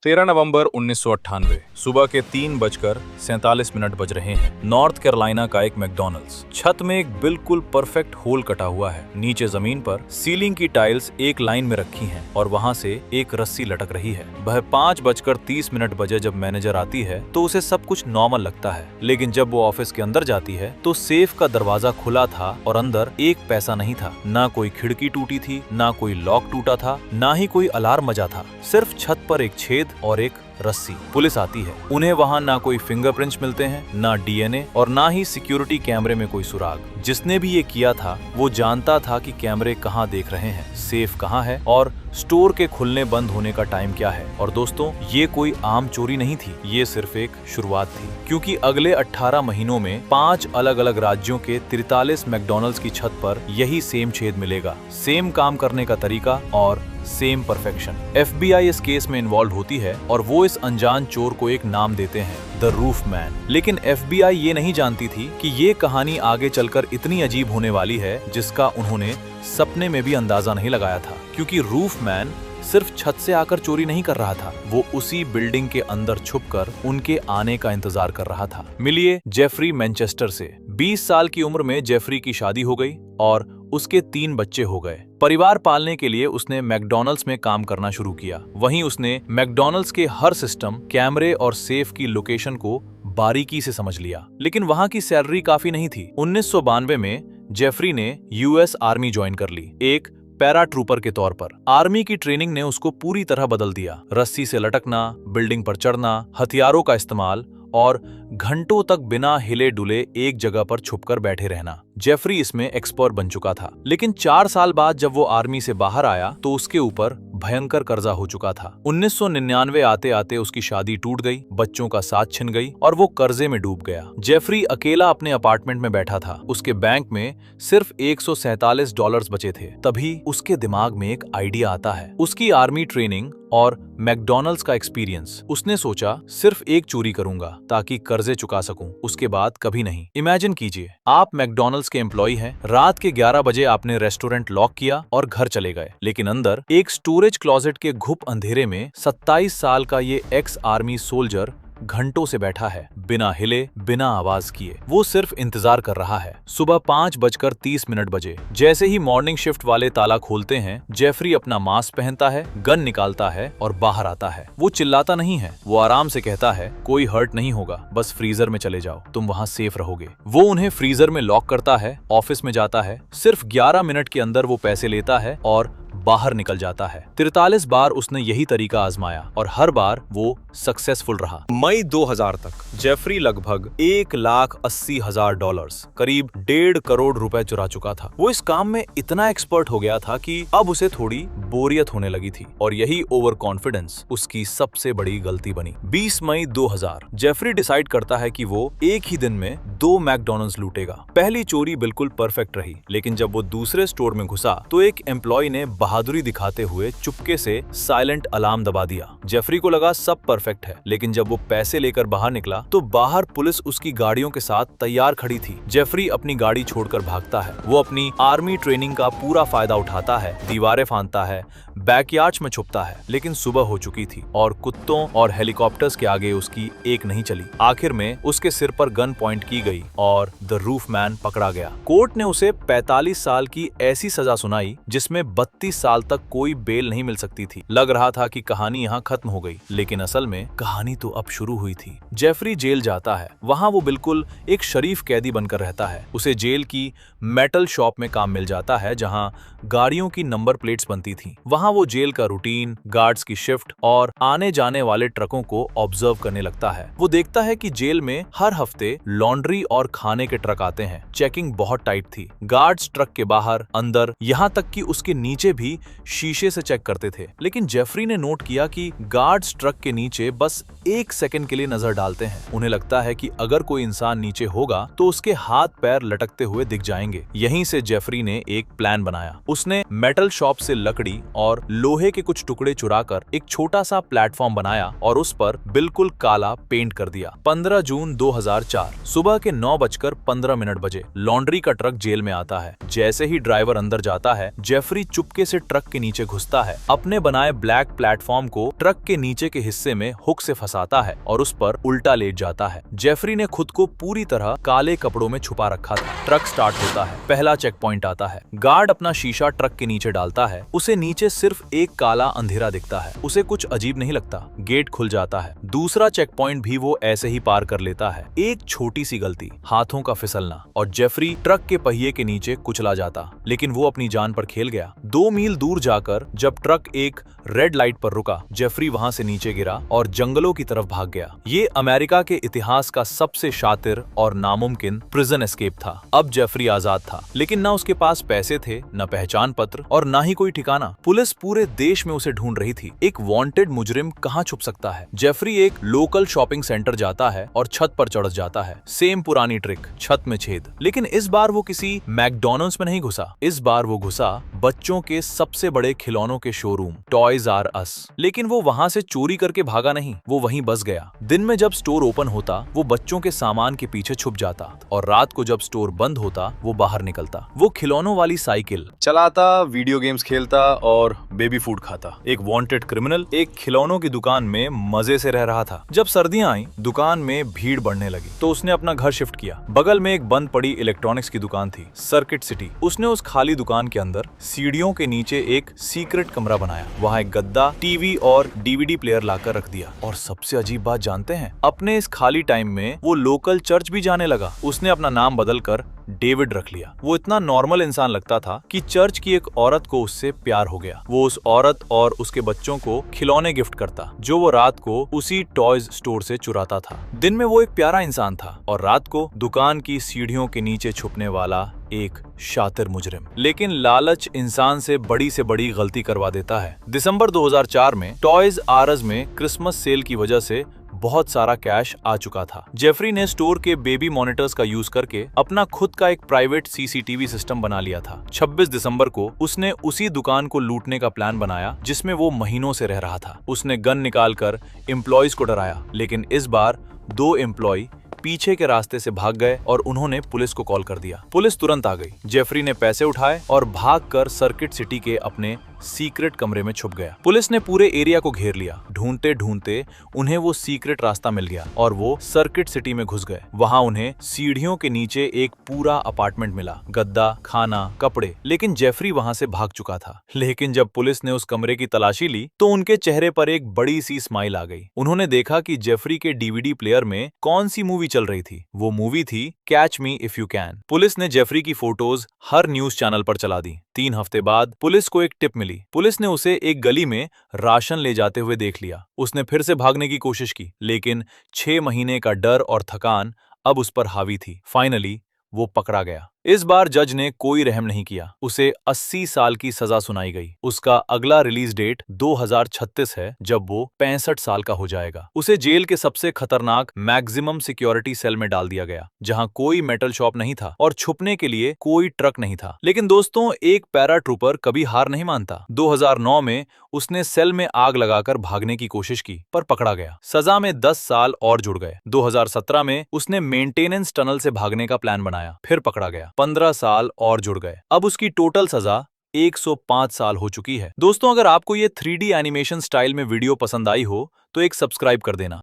13 नवंबर 1998 सुबह के 3:47 बज रहे हैं। नॉर्थ कैरोलिना का एक मैकडॉनल्ड्स। छत में एक बिल्कुल परफेक्ट होल कटा हुआ है। नीचे जमीन पर सीलिंग की टाइल्स एक लाइन में रखी हैं और वहां से एक रस्सी लटक रही है। वह 5:30 बजे जब मैनेजर आती है तो उसे सब कुछ नॉर्मल लगता है, लेकिन जब वो ऑफिस के अंदर जाती है तो सेफ का दरवाजा खुला था और अंदर एक पैसा नहीं था। ना कोई खिड़की टूटी थी, ना कोई लॉक टूटा था, ना ही कोई अलार्म बजा था। सिर्फ छत पर एक छेद और एक रस्सी। पुलिस आती है। उन्हें वहां ना कोई फिंगरप्रिंट्स मिलते हैं, ना डीएनए और ना ही सिक्योरिटी कैमरे में कोई सुराग। जिसने भी ये किया था वो जानता था कि कैमरे कहां देख रहे हैं, सेफ कहां है और स्टोर के खुलने बंद होने का टाइम क्या है। और दोस्तों, ये कोई आम चोरी नहीं थी, ये सिर्फ एक शुरुआत थी, क्योंकि अगले 18 महीनों में 5 अलग अलग राज्यों के 43 मैकडॉनल्ड्स की छत पर यही सेम छेद मिलेगा, सेम काम करने का तरीका और सेम परफेक्शन। एफबीआई इस केस में इन्वॉल्व होती है और वो इस अनजान चोर को एक नाम देते हैं, द रूफ मैन। लेकिन एफबीआई ये नहीं जानती थी कि ये कहानी आगे चलकर इतनी अजीब होने वाली है जिसका उन्होंने सपने में भी अंदाजा नहीं लगाया था। क्योंकि रूफ मैन सिर्फ छत से आकर चोरी नहीं कर रहा था, वो उसी बिल्डिंग के अंदर छुपकर उनके आने का इंतजार कर रहा था। मिलिए जेफरी मैनचेस्टर से। 20 साल की उम्र में जेफरी की शादी हो गई और उसके 3 बच्चे हो गए। परिवार पालने के लिए उसने मैकडॉनल्ड्स में काम करना शुरू किया। वहीं उसने मैकडॉनल्ड्स के हर सिस्टम, कैमरे और सेफ की लोकेशन को बारीकी से समझ लिया। लेकिन वहां की सैलरी काफी नहीं थी। 1992 में जेफरी ने यूएस आर्मी ज्वाइन कर ली, एक पैरा ट्रूपर के तौर पर। आर्मी की ट्रेनिंग ने उसको पूरी तरह बदल दिया। रस्सी से लटकना, बिल्डिंग पर चढ़ना, हथियारों का इस्तेमाल और घंटों तक बिना हिले डुले एक जगह पर छुपकर बैठे रहना। जेफरी इसमें एक्सपर्ट बन चुका था। लेकिन 4 साल बाद जब वो आर्मी से बाहर आया तो उसके ऊपर भयंकर कर्जा हो चुका था। 1999 आते आते उसकी शादी टूट गई, बच्चों का साथ छिन गई और वो कर्जे में डूब गया। जेफरी अकेला अपने अपार्टमेंट में बैठा था। उसके बैंक में सिर्फ $147 बचे थे। तभी उसके दिमाग में एक आइडिया आता है। उसकी आर्मी ट्रेनिंग और मैकडॉनल्ड्स का एक्सपीरियंस। उसने सोचा, सिर्फ एक चोरी करूंगा ताकि कर्जे चुका सकूं, उसके बाद कभी नहीं। इमेजिन कीजिए, आप मैकडॉनल्ड्स के एम्प्लॉय हैं। रात के 11 बजे आपने रेस्टोरेंट लॉक किया और घर चले गए। लेकिन अंदर एक स्टोरेज क्लोजेट के घुप अंधेरे में 27 साल का ये एक्स आर्मी सोल्जर घंटों से बैठा है, बिना हिले, बिना आवाज किए। वो सिर्फ इंतजार कर रहा है। सुबह 5:30 बजे जैसे ही मॉर्निंग शिफ्ट वाले ताला खोलते हैं, जेफरी अपना मास्क पहनता है, गन निकालता है और बाहर आता है। वो चिल्लाता नहीं है, वो आराम से कहता है, कोई हर्ट नहीं होगा, बस फ्रीजर में चले जाओ, तुम वहाँ सेफ रहोगे। वो उन्हें फ्रीजर में लॉक करता है, ऑफिस में जाता है। सिर्फ 11 मिनट के अंदर वो पैसे लेता है और बाहर निकल जाता है। 43 बार उसने यही तरीका आजमाया और हर बार वो सक्सेसफुल रहा। मई 2000 तक जेफरी लगभग $1,80,000, करीब 1.5 करोड़ रुपए चुरा चुका था। वो इस काम में इतना एक्सपर्ट हो गया था कि अब उसे थोड़ी बोरियत होने लगी थी और यही ओवर कॉन्फिडेंस उसकी सबसे बड़ी गलती बनी। 20 मई 2000 जेफरी डिसाइड करता है कि वो एक ही दिन में 2 मैकडॉनल्ड्स लूटेगा। पहली चोरी बिल्कुल परफेक्ट रही, लेकिन जब वो दूसरे स्टोर में घुसा तो एक एम्प्लॉय ने बहादुरी दिखाते हुए चुपके से साइलेंट अलार्म दबा दिया। जेफरी को लगा सब परफेक्ट है, लेकिन जब वो पैसे लेकर बाहर निकला तो बाहर पुलिस उसकी गाड़ियों के साथ तैयार खड़ी थी। जेफरी अपनी गाड़ी छोड़कर भागता है। वो अपनी आर्मी ट्रेनिंग का पूरा फायदा उठाता है, दीवारें फांदता है, बैकयार्ड्स में छुपता है। लेकिन सुबह हो चुकी थी और कुत्तों और हेलीकॉप्टर्स के आगे उसकी एक नहीं चली। आखिर में उसके सिर पर गन पॉइंट की गई और द रूफ मैन पकड़ा गया। कोर्ट ने उसे 45 साल की ऐसी सजा सुनाई जिसमें 32 साल तक कोई बेल नहीं मिल सकती थी। लग रहा था कि कहानी यहाँ खत्म हो गई, लेकिन असल में कहानी तो अब शुरू हुई थी। जेफरी जेल जाता है। वहाँ वो बिल्कुल एक शरीफ कैदी बनकर रहता है। उसे जेल की मेटल शॉप में काम मिल जाता है जहाँ गाड़ियों की नंबर प्लेट्स बनती थी। वहाँ वो जेल का रूटीन, गार्ड्स की शिफ्ट और आने जाने वाले ट्रकों को ऑब्जर्व करने लगता है। वो देखता है कि जेल में हर हफ्ते लॉन्ड्री और खाने के ट्रक आते हैं। चेकिंग बहुत टाइट थी। गार्ड्स ट्रक के बाहर, अंदर, यहाँ तक कि उसके नीचे भी शीशे से चेक करते थे। लेकिन जेफरी ने नोट किया कि गार्ड्स ट्रक के नीचे बस 1 सेकंड के लिए नजर डालते हैं। उन्हें लगता है कि अगर कोई इंसान नीचे होगा तो उसके हाथ पैर लटकते हुए दिख जाएंगे। यहीं से जेफरी ने एक प्लान बनाया। उसने मेटल शॉप से लकड़ी और लोहे के कुछ टुकड़े चुराकर एक छोटा सा प्लेटफॉर्म बनाया और उस पर बिल्कुल काला पेंट कर दिया। 15 जून 2004 सुबह के 9:15 बजे लॉन्ड्री का ट्रक जेल में आता है। जैसे ही ड्राइवर अंदर जाता है, जेफरी चुपके से ट्रक के नीचे घुसता है, अपने बनाए ब्लैक प्लेटफॉर्म को ट्रक के नीचे के हिस्से में हुक से फंसाता है और उस पर उल्टा लेट जाता है। जेफरी ने खुद को पूरी तरह काले कपड़ों में छुपा रखा था। ट्रक स्टार्ट होता है, पहला चेक पॉइंट आता है। गार्ड अपना शीशा ट्रक के नीचे डालता है, उसे नीचे सिर्फ एक काला अंधेरा दिखता है। उसे कुछ अजीब नहीं लगता। गेट खुल जाता है। दूसरा चेक पॉइंट भी वो ऐसे ही पार कर लेता है। एक छोटी सी गलती, हाथों का फिसलना, और जेफरी ट्रक के पहिए के नीचे कुचला जाता, लेकिन वो अपनी जान पर खेल गया। 2 मील दूर जाकर जब ट्रक एक रेड लाइट पर रुका, जेफरी वहां से नीचे गिरा और जंगलों की तरफ भाग गया। ये अमेरिका के इतिहास का सबसे शातिर और नामुमकिन प्रिजन एस्केप था। अब जेफरी आजाद था, लेकिन न उसके पास पैसे थे, न पहचान पत्र और न ही कोई ठिकाना। पुलिस पूरे देश में उसे ढूंढ रही थी। एक वांटेड मुजरिम कहाँ छुप सकता है? जेफरी एक लोकल शॉपिंग सेंटर जाता है और छत पर चढ़ जाता है। सेम पुरानी ट्रिक, छत में छेद। लेकिन इस बार वो किसी मैकडॉनल्ड्स में नहीं घुसा। इस बार वो घुसा बच्चों के सबसे बड़े खिलौनों के शोरूम टॉयज आर अस। लेकिन वो वहां से चोरी करके भागा नहीं, वो वहीं बस गया। दिन में जब स्टोर ओपन होता, वो बच्चों के सामान के पीछे छुप जाता और रात को जब स्टोर बंद होता, वो बाहर निकलता। वो खिलौनों वाली साइकिल चलाता, वीडियो गेम्स खेलता और बेबी फूड खाता। एक वांटेड क्रिमिनल एक खिलौनों की दुकान में मजे से रह रहा था। जब सर्दियां आई, दुकान में भीड़ बढ़ने लगी, तो उसने अपना घर शिफ्ट किया। बगल में एक बंद पड़ी इलेक्ट्रॉनिक्स की दुकान थी, सर्किट सिटी। उसने उस खाली दुकान के अंदर सीढ़ियों के नीचे एक सीक्रेट कमरा बनाया। वहाँ एक गद्दा, टीवी और डीवीडी प्लेयर लाकर रख दिया। और सबसे अजीब बात जानते हैं? अपने इस खाली टाइम में वो लोकल चर्च भी जाने लगा। उसने अपना नाम बदलकर डेविड रख लिया। वो इतना नॉर्मल इंसान लगता था कि चर्च की एक औरत को उससे प्यार हो गया। वो उस औरत और उसके बच्चों को खिलौने गिफ्ट करता, जो वो रात को उसी टॉयज स्टोर से चुराता था। दिन में वो एक प्यारा इंसान था और रात को दुकान की सीढ़ियों के नीचे छुपने वाला एक शातिर मुजरिम। लेकिन लालच इंसान से बड़ी गलती करवा देता है। दिसंबर 2004 में टॉयज आर अस में क्रिसमस सेल की वजह से बहुत सारा कैश आ चुका था। जेफरी ने स्टोर के बेबी मॉनिटर्स का यूज करके अपना खुद का एक प्राइवेट सीसीटीवी सिस्टम बना लिया था। 26 दिसंबर को उसने उसी दुकान को लूटने का प्लान बनाया जिसमें वो महीनों से रह रहा था। उसने गन निकालकर एम्प्लॉयज को डराया, लेकिन इस बार 2 एम्प्लॉय पीछे के रास्ते से भाग गए और उन्होंने पुलिस को कॉल कर दिया। पुलिस तुरंत आ गई। जेफरी ने पैसे उठाए और भागकर सर्किट सिटी के अपने सीक्रेट कमरे में छुप गया। पुलिस ने पूरे एरिया को घेर लिया। ढूंढते ढूंढते उन्हें वो सीक्रेट रास्ता मिल गया और वो सर्किट सिटी में घुस गए। वहां उन्हें सीढ़ियों के नीचे एक पूरा अपार्टमेंट मिला, गद्दा, खाना, कपड़े। लेकिन जेफरी वहां से भाग चुका था। लेकिन जब पुलिस ने उस कमरे की तलाशी ली तो उनके चेहरे पर एक बड़ी सी स्माइल आ गई। उन्होंने देखा कि जेफरी के डीवीडी प्लेयर में कौन सी मूवी चल रही थी। वो मूवी थी catch me if you can. Police ने जेफरी की फोटोज हर न्यूज चैनल पर चला दी। 3 हफ्ते बाद पुलिस को एक टिप मिली। पुलिस ने उसे एक गली में राशन ले जाते हुए देख लिया। उसने फिर से भागने की कोशिश की, लेकिन 6 महीने का डर और थकान अब उस पर हावी थी। फाइनली वो पकड़ा गया। इस बार जज ने कोई रहम नहीं किया। उसे 80 साल की सजा सुनाई गई। उसका अगला रिलीज डेट 2036 है, जब वो 65 साल का हो जाएगा। उसे जेल के सबसे खतरनाक मैक्सिमम सिक्योरिटी सेल में डाल दिया गया, जहां कोई मेटल शॉप नहीं था और छुपने के लिए कोई ट्रक नहीं था। लेकिन दोस्तों, एक पैरा ट्रूपर कभी हार नहीं मानता। 2009 में उसने सेल में आग लगाकर भागने की कोशिश की, पर पकड़ा गया। सजा में 10 साल और जुड़ गए। 2017 में उसने मेंटेनेंस टनल से भागने का प्लान बनाया, फिर पकड़ा गया। 15 साल और जुड़ गए। अब उसकी टोटल सजा 105 साल हो चुकी है। दोस्तों, अगर आपको ये 3D एनिमेशन स्टाइल में वीडियो पसंद आई हो तो एक सब्सक्राइब कर देना।